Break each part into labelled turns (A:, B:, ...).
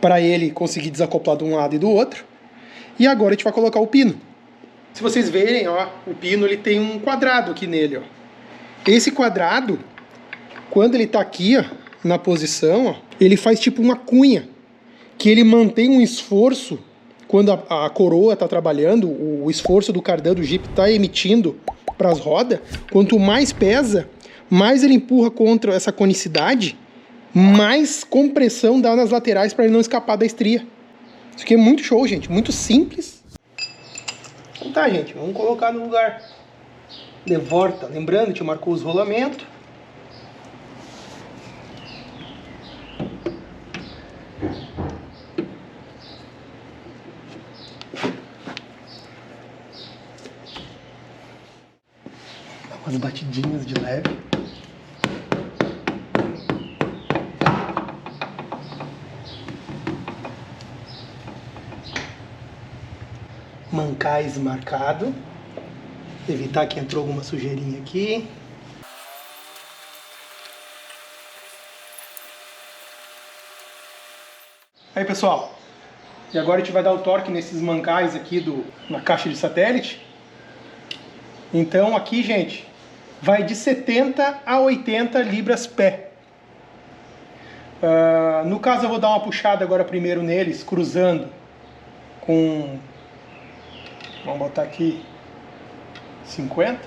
A: para ele conseguir desacoplar de um lado e do outro. E agora a gente vai colocar o pino. Se vocês verem, ó, o pino ele tem um quadrado aqui nele, ó. Esse quadrado, quando ele tá aqui, ó, na posição, ó, ele faz tipo uma cunha, que ele mantém um esforço, quando a coroa tá trabalhando, o esforço do cardan do Jeep tá emitindo para as rodas, quanto mais pesa, mais ele empurra contra essa conicidade, mais compressão dá nas laterais para ele não escapar da estria. Isso aqui é muito show, gente, muito simples. Então tá, gente, vamos colocar no lugar de volta. Lembrando, a gente marcou os rolamentos. Dá umas batidinhas de leve. Mancais marcado. Evitar que entrou alguma sujeirinha aqui. Aí, pessoal, e agora a gente vai dar o torque nesses mancais aqui na caixa de satélite. Então aqui, gente, vai de 70 a 80 libras pé. No caso eu vou dar uma puxada agora primeiro neles, cruzando com... Vamos botar aqui 50.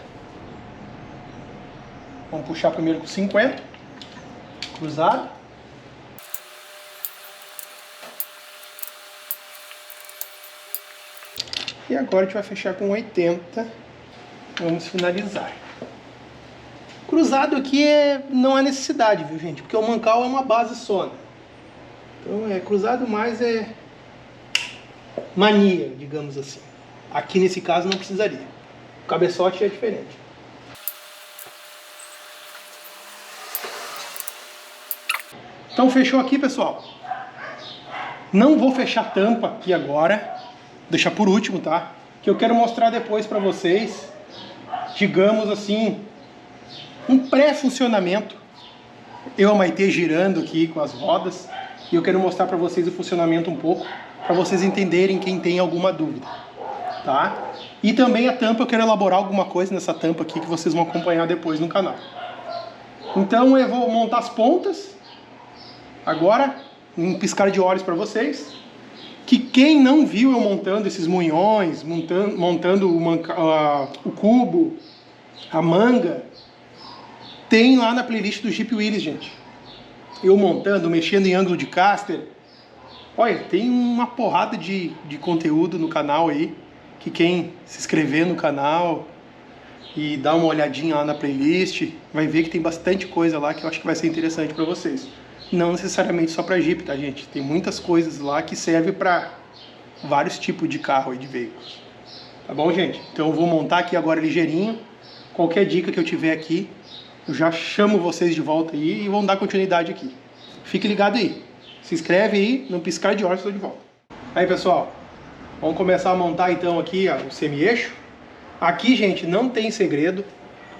A: Vamos puxar primeiro com 50. Cruzado. E agora a gente vai fechar com 80. Vamos finalizar. Cruzado aqui não é necessidade, viu, gente? Porque o mancal é uma base só, né? Então cruzado mais é mania, digamos assim. Aqui nesse caso não precisaria. O cabeçote é diferente. Então fechou aqui, pessoal. Não vou fechar a tampa aqui agora. Vou deixar por último, tá? Que eu quero mostrar depois pra vocês, digamos assim, um pré-funcionamento. Eu e a Maitê girando aqui com as rodas. E eu quero mostrar pra vocês o funcionamento um pouco, pra vocês entenderem quem tem alguma dúvida. Tá? E também a tampa, eu quero elaborar alguma coisa nessa tampa aqui que vocês vão acompanhar depois no canal. Então eu vou montar as pontas agora, um piscar de olhos para vocês. Que quem não viu eu montando esses munhões, montando o cubo, a manga, tem lá na playlist do Jeep Willys, gente. Eu montando, mexendo em ângulo de caster. Olha, tem uma porrada de conteúdo no canal aí. Que quem se inscrever no canal e dar uma olhadinha lá na playlist, vai ver que tem bastante coisa lá que eu acho que vai ser interessante para vocês. Não necessariamente só para Jeep, tá, gente? Tem muitas coisas lá que servem para vários tipos de carro e de veículos. Tá bom, gente? Então eu vou montar aqui agora ligeirinho. Qualquer dica que eu tiver aqui, eu já chamo vocês de volta aí e vão dar continuidade aqui. Fique ligado aí. Se inscreve aí, no piscar de olhos, estou de volta. Aí, pessoal. Vamos começar a montar então aqui o semi-eixo. Aqui, gente, não tem segredo.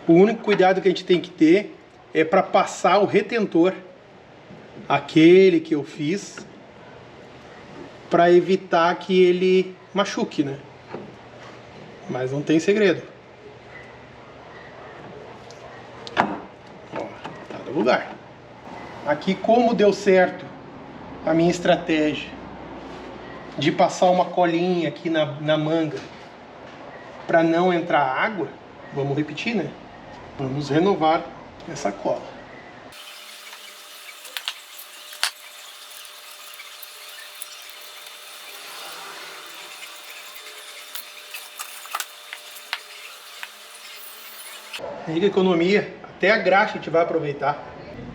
A: O único cuidado que a gente tem que ter é para passar o retentor, aquele que eu fiz, para evitar que ele machuque, né? Mas não tem segredo. Ó, tá no lugar. Aqui, como deu certo a minha estratégia de passar uma colinha aqui na manga para não entrar água, vamos repetir, né? Vamos renovar essa cola. Aí que economia, até a graxa a gente vai aproveitar.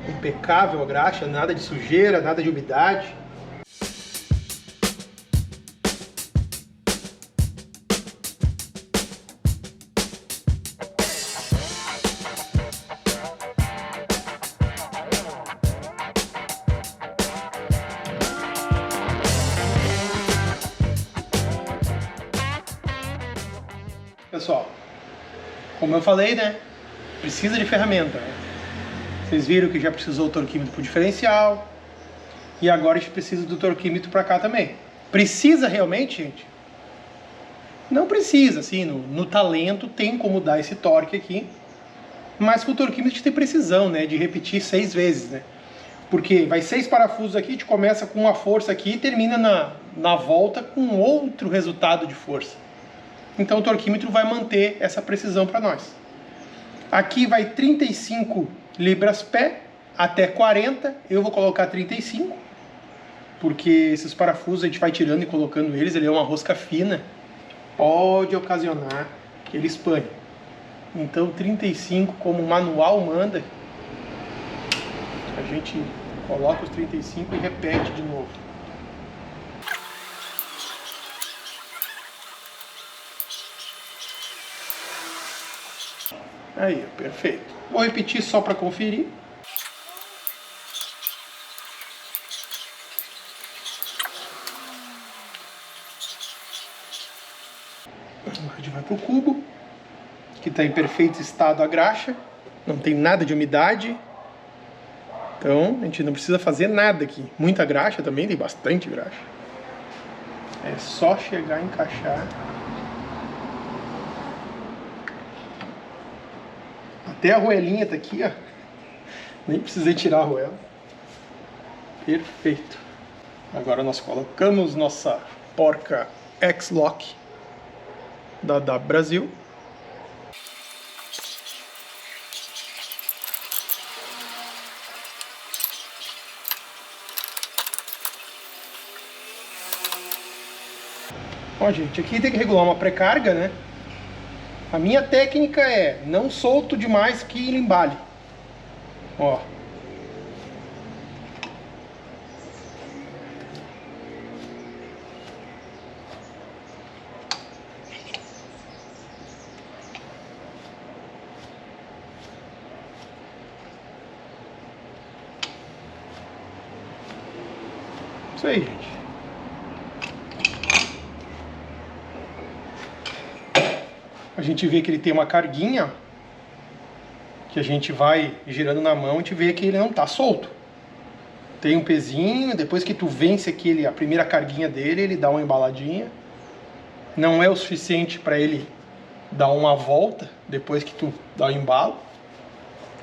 A: Impecável a graxa, nada de sujeira, nada de umidade. Pessoal, como eu falei, né? Precisa de ferramenta, né? Vocês viram que já precisou o torquímetro pro diferencial, E agora a gente precisa do torquímetro para cá também. Precisa realmente, gente? Não precisa, assim, no talento tem como dar esse torque aqui. Mas com o torquímetro a gente tem precisão, né? De repetir 6 vezes, né? Porque vai 6 parafusos aqui, a gente começa com uma força aqui e termina na volta com outro resultado de força. Então o torquímetro vai manter essa precisão para nós. Aqui vai 35 libras-pé até 40, eu vou colocar 35, porque esses parafusos a gente vai tirando e colocando eles, ele é uma rosca fina, pode ocasionar que ele espane. Então 35, como o manual manda, a gente coloca os 35 e repete de novo. Aí, perfeito. Vou repetir só para conferir. Agora a gente vai para o cubo, que está em perfeito estado a graxa. Não tem nada de umidade. Então, a gente não precisa fazer nada aqui. Muita graxa também, tem bastante graxa. É só chegar e encaixar. Até a roelinha tá aqui, ó. Nem precisei tirar a roela. Perfeito. Agora nós colocamos nossa porca X-Lock da DAB Brasil. Ó, gente, aqui tem que regular uma pré-carga, né? A minha técnica é não solto demais que ele embale. Ó. Isso aí, gente. A gente vê que ele tem uma carguinha que a gente vai girando na mão, a gente vê que ele não está solto. Tem um pezinho, depois que tu vence aqui a primeira carguinha dele, ele dá uma embaladinha. Não é o suficiente para ele dar uma volta depois que tu dá o embalo.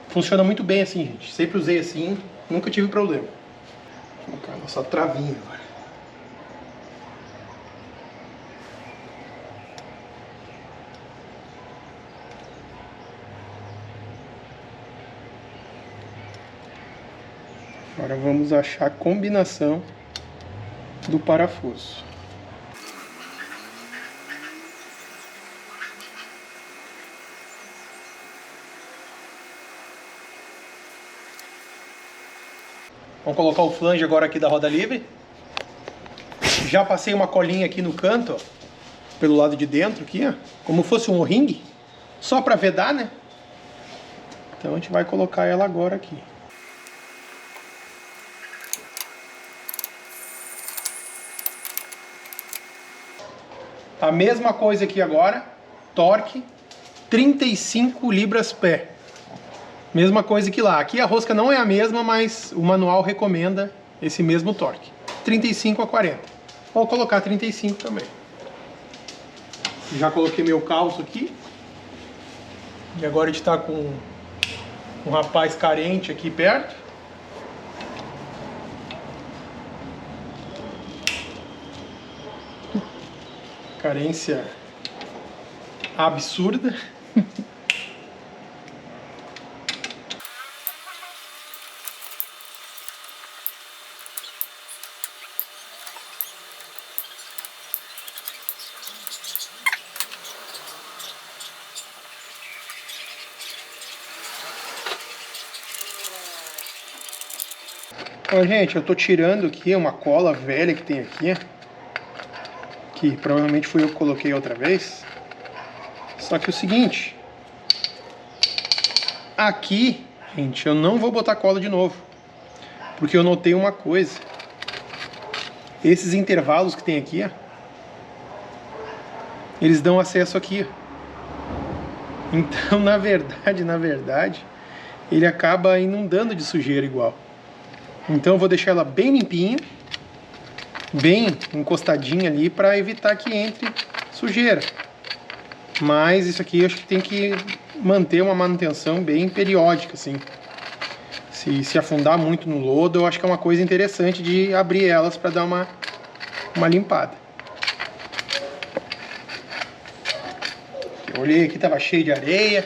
A: Funciona muito bem assim, gente. Sempre usei assim, nunca tive problema. Vou colocar a nossa travinha agora. Agora vamos achar a combinação do parafuso. Vamos colocar o flange agora aqui da roda livre. Já passei uma colinha aqui no canto, ó, pelo lado de dentro aqui, ó, como fosse um O-ring, só para vedar, né? Então a gente vai colocar ela agora aqui. A mesma coisa aqui agora, torque 35 libras-pé. Mesma coisa que lá. Aqui a rosca não é a mesma, mas o manual recomenda esse mesmo torque. 35 a 40. Vou colocar 35 também. Já coloquei meu calço aqui. E agora a gente está com um rapaz carente aqui perto. Carência absurda. Ó, gente, eu tô tirando aqui uma cola velha que tem aqui, que provavelmente fui eu que coloquei outra vez. Só que é o seguinte, aqui, gente, eu não vou botar cola de novo, porque eu notei uma coisa. Esses intervalos que tem aqui, ó, eles dão acesso aqui, ó. Então, na verdade, ele acaba inundando de sujeira igual. Então eu vou deixar ela bem limpinha, bem encostadinha ali, para evitar que entre sujeira. Mas isso aqui eu acho que tem que manter uma manutenção bem periódica, assim. Se afundar muito no lodo, eu acho que é uma coisa interessante de abrir elas para dar uma limpada. Eu olhei aqui, estava cheio de areia.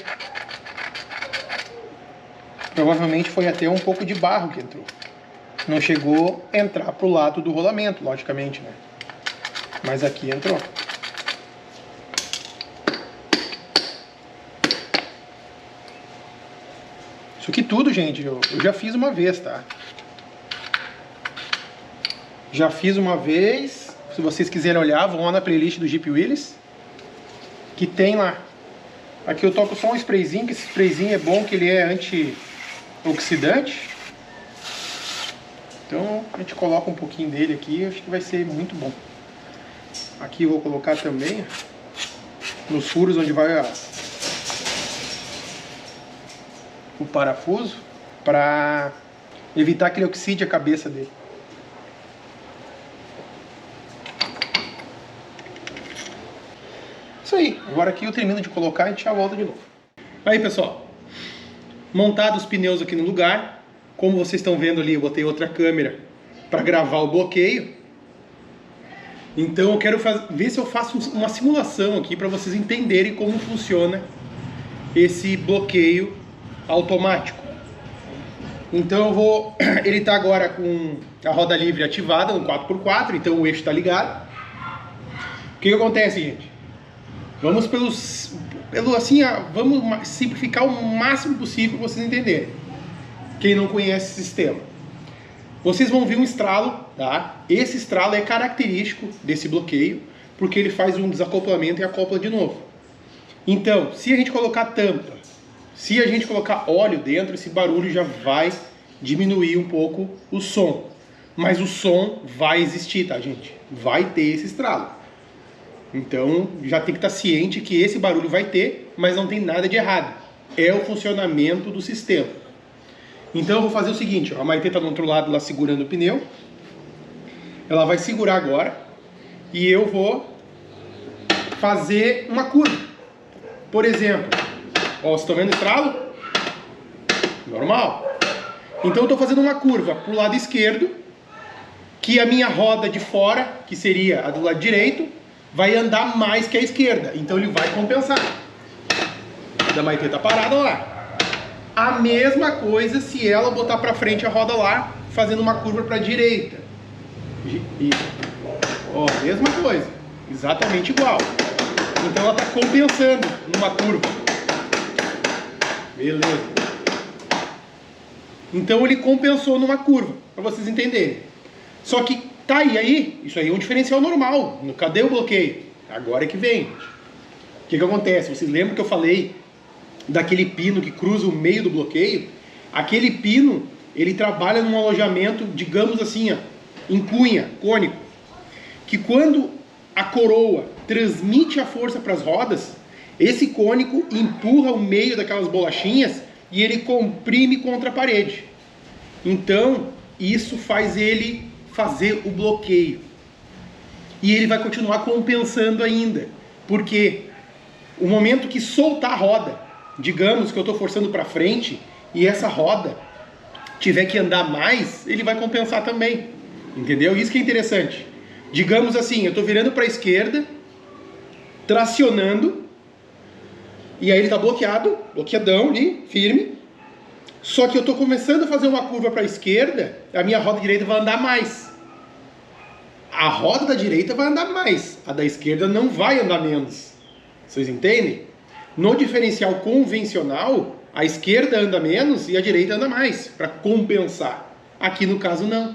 A: Provavelmente foi até um pouco de barro que entrou. Não chegou a entrar pro lado do rolamento, logicamente, né? Mas aqui entrou. Isso aqui tudo, gente, eu já fiz uma vez, tá? Já fiz uma vez. Se vocês quiserem olhar, vão lá na playlist do Jeep Willys, que tem lá. Aqui eu toco só um sprayzinho, que esse sprayzinho é bom, que ele é antioxidante. Então a gente coloca um pouquinho dele aqui, acho que vai ser muito bom. Aqui eu vou colocar também nos furos onde vai o parafuso, para evitar que ele oxide a cabeça dele. Isso aí, agora aqui eu termino de colocar e a gente já volta de novo. Aí pessoal, montados os pneus aqui no lugar, como vocês estão vendo ali, eu botei outra câmera para gravar o bloqueio. Então eu quero ver se eu faço uma simulação aqui para vocês entenderem como funciona esse bloqueio automático. Então eu vou, ele está agora com a roda livre ativada no 4x4, então o eixo está ligado. O que acontece, gente? Vamos vamos simplificar o máximo possível para vocês entenderem. Quem não conhece o sistema, vocês vão ver um estralo, tá? Esse estralo é característico desse bloqueio, porque ele faz um desacoplamento e acopla de novo. Então, se a gente colocar tampa, se a gente colocar óleo dentro, esse barulho já vai diminuir um pouco o som. Mas o som vai existir, tá, gente? Vai ter esse estralo. Então, já tem que estar ciente que esse barulho vai ter, mas não tem nada de errado. É o funcionamento do sistema. Então, eu vou fazer o seguinte, ó, a Maitê está do outro lado lá segurando o pneu. Ela vai segurar agora e eu vou fazer uma curva. Por exemplo, ó, vocês estão vendo o estralo? Normal. Então eu estou fazendo uma curva para o lado esquerdo, que a minha roda de fora, que seria a do lado direito, vai andar mais que a esquerda. Então ele vai compensar. A Maitê está parada lá. A mesma coisa se ela botar para frente a roda lá, fazendo uma curva para a direita. Isso. Ó, mesma coisa. Exatamente igual. Então ela está compensando numa curva. Beleza. Então ele compensou numa curva, para vocês entenderem. Só que tá aí, isso aí é um diferencial normal. Cadê o bloqueio? Agora é que vem. O que acontece? Vocês lembram que eu falei daquele pino que cruza o meio do bloqueio? Aquele pino, ele trabalha num alojamento, digamos assim, ó, em cunha, cônico, que quando a coroa transmite a força para as rodas, esse cônico empurra o meio daquelas bolachinhas e ele comprime contra a parede. Então, isso faz ele fazer o bloqueio. E ele vai continuar compensando ainda. Porque o momento que soltar a roda, digamos que eu estou forçando para frente, e essa roda tiver que andar mais, ele vai compensar também. Entendeu? Isso que é interessante. Digamos assim, eu estou virando para a esquerda, tracionando, e aí ele está bloqueadão ali, firme. Só que eu estou começando a fazer uma curva para a esquerda, a minha roda direita vai andar mais. A roda da direita vai andar mais, a da esquerda não vai andar menos. Vocês entendem? No diferencial convencional, a esquerda anda menos e a direita anda mais, para compensar. Aqui no caso não.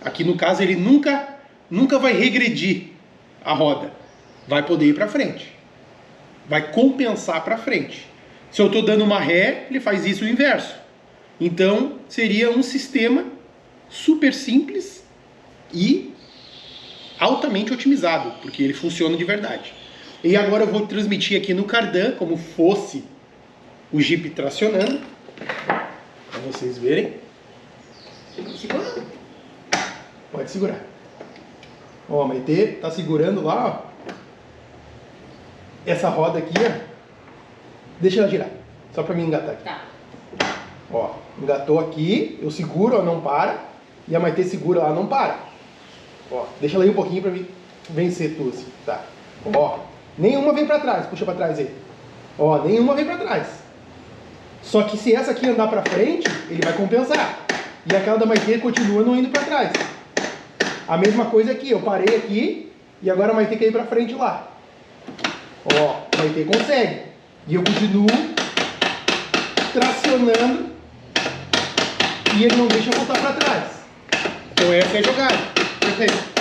A: Aqui no caso ele nunca vai regredir a roda. Vai poder ir para frente. Vai compensar para frente. Se eu estou dando uma ré, ele faz isso o inverso. Então, seria um sistema super simples e altamente otimizado, porque ele funciona de verdade. E agora eu vou transmitir aqui no cardan, como fosse o Jeep tracionando, para vocês verem.
B: Segura?
A: Pode segurar. Ó, a Maitê tá segurando lá, ó. Essa roda aqui, ó. Deixa ela girar. Só pra mim engatar aqui.
B: Tá.
A: Ó, engatou aqui, eu seguro, ó, não para. E a Maitê segura lá, não para. Ó, deixa ela aí um pouquinho pra mim vencer tu, assim. Tá. Ó, nenhuma vem pra trás. Puxa pra trás aí. Ó, nenhuma vem pra trás. Só que se essa aqui andar pra frente, ele vai compensar. E aquela da Maitê continua não indo pra trás. A mesma coisa aqui, eu parei aqui e agora a Maitê quer ir pra frente lá. Ó, a Maitê consegue. E eu continuo tracionando e ele não deixa voltar pra trás. Então essa é a jogada. Perfeito.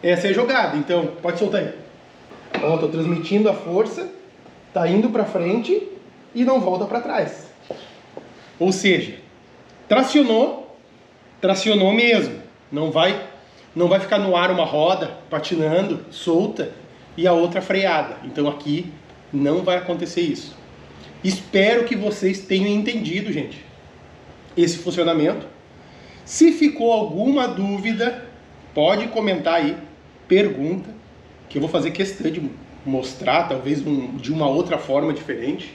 A: Essa é a jogada, então pode soltar aí. Ó, tô transmitindo a força, tá indo pra frente e não volta pra trás. Ou seja, tracionou mesmo. Não vai ficar no ar uma roda patinando, solta, e a outra freada. Então aqui não vai acontecer isso. Espero que vocês tenham entendido, gente, esse funcionamento. Se ficou alguma dúvida, pode comentar aí, pergunta, que eu vou fazer questão de mostrar, talvez de uma outra forma diferente.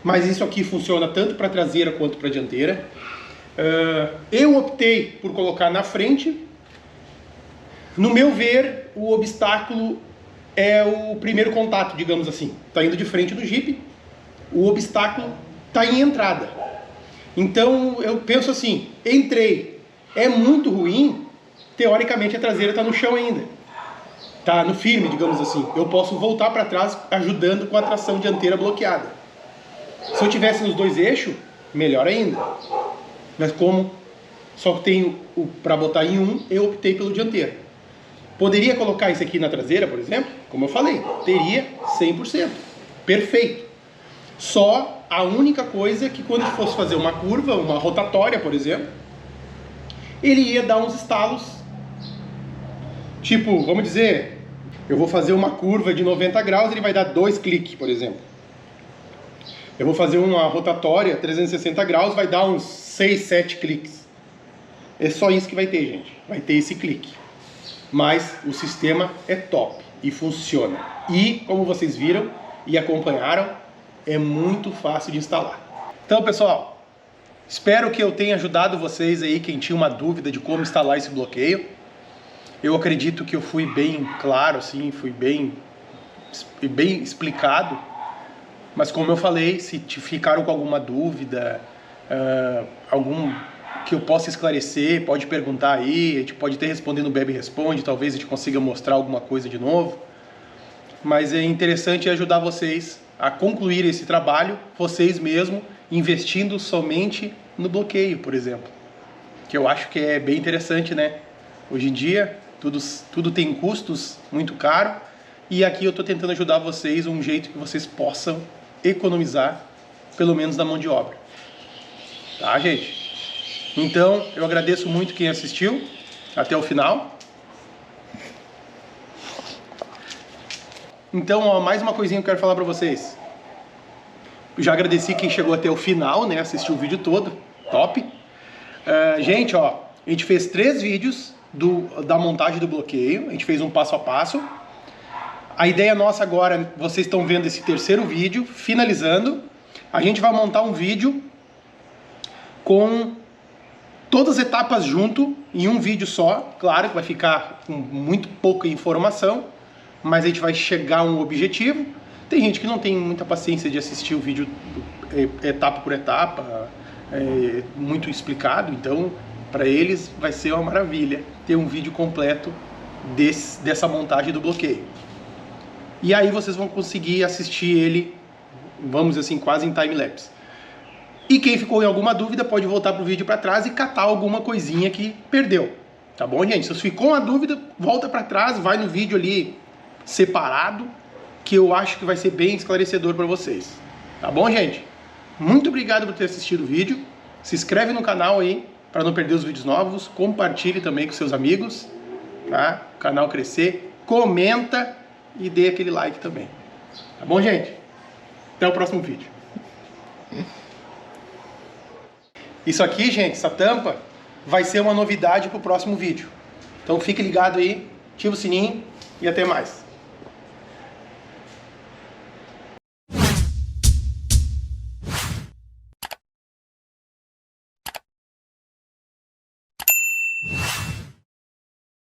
A: Mas isso aqui funciona tanto para a traseira quanto para a dianteira. Eu optei por colocar na frente. No meu ver, o obstáculo é o primeiro contato, digamos assim. Está indo de frente do Jeep, o obstáculo está em entrada. Então eu penso assim, entrei, é muito ruim, teoricamente a traseira está no chão ainda. Está no firme, digamos assim. Eu posso voltar para trás ajudando com a tração dianteira bloqueada. Se eu tivesse nos dois eixos, melhor ainda. Mas como só tenho para botar em um, eu optei pelo dianteiro. Poderia colocar isso aqui na traseira, por exemplo? Como eu falei, teria 100%. Perfeito. Só a única coisa é que quando eu fosse fazer uma curva, uma rotatória, por exemplo, ele ia dar uns estalos. Tipo, vamos dizer, eu vou fazer uma curva de 90 graus, ele vai dar 2 cliques, por exemplo. Eu vou fazer uma rotatória 360 graus, vai dar uns 6, 7 cliques. É só isso que vai ter, gente. Vai ter esse clique. Mas o sistema é top e funciona. E, como vocês viram e acompanharam, é muito fácil de instalar. Então, pessoal, espero que eu tenha ajudado vocês aí, quem tinha uma dúvida de como instalar esse bloqueio. Eu acredito que eu fui bem claro, assim, fui bem explicado. Mas como eu falei, se ficaram com alguma dúvida, algum que eu possa esclarecer, pode perguntar aí, a gente pode até responder no Bebe Responde, talvez a gente consiga mostrar alguma coisa de novo. Mas é interessante ajudar vocês a concluir esse trabalho, vocês mesmos, investindo somente no bloqueio, por exemplo. Que eu acho que é bem interessante, né? Hoje em dia, tudo tem custos muito caros, e aqui eu estou tentando ajudar vocês um jeito que vocês possam economizar, pelo menos na mão de obra. Tá, gente? Então, eu agradeço muito quem assistiu até o final. Então, ó, mais uma coisinha que eu quero falar para vocês. Já agradeci quem chegou até o final, né? Assistiu o vídeo todo. Top! Gente, ó, a gente fez 3 vídeos da montagem do bloqueio. A gente fez um passo a passo. A ideia nossa agora, vocês estão vendo esse terceiro vídeo, finalizando. A gente vai montar um vídeo com todas as etapas junto, em um vídeo só. Claro que vai ficar com muito pouca informação, mas a gente vai chegar a um objetivo. Tem gente que não tem muita paciência de assistir o vídeo etapa por etapa, muito explicado, então para eles vai ser uma maravilha ter um vídeo completo dessa montagem do bloqueio. E aí vocês vão conseguir assistir ele, vamos dizer assim, quase em time-lapse. E quem ficou em alguma dúvida pode voltar pro vídeo para trás e catar alguma coisinha que perdeu. Tá bom, gente? Se ficou uma dúvida, volta para trás, vai no vídeo ali separado, que eu acho que vai ser bem esclarecedor para vocês. Tá bom, gente? Muito obrigado por ter assistido o vídeo. Se inscreve no canal aí para não perder os vídeos novos. Compartilhe também com seus amigos, tá? O canal crescer. Comenta e dê aquele like também. Tá bom, gente? Até o próximo vídeo. Isso aqui, gente, essa tampa, vai ser uma novidade para o próximo vídeo. Então fique ligado aí, ativa o sininho e até mais.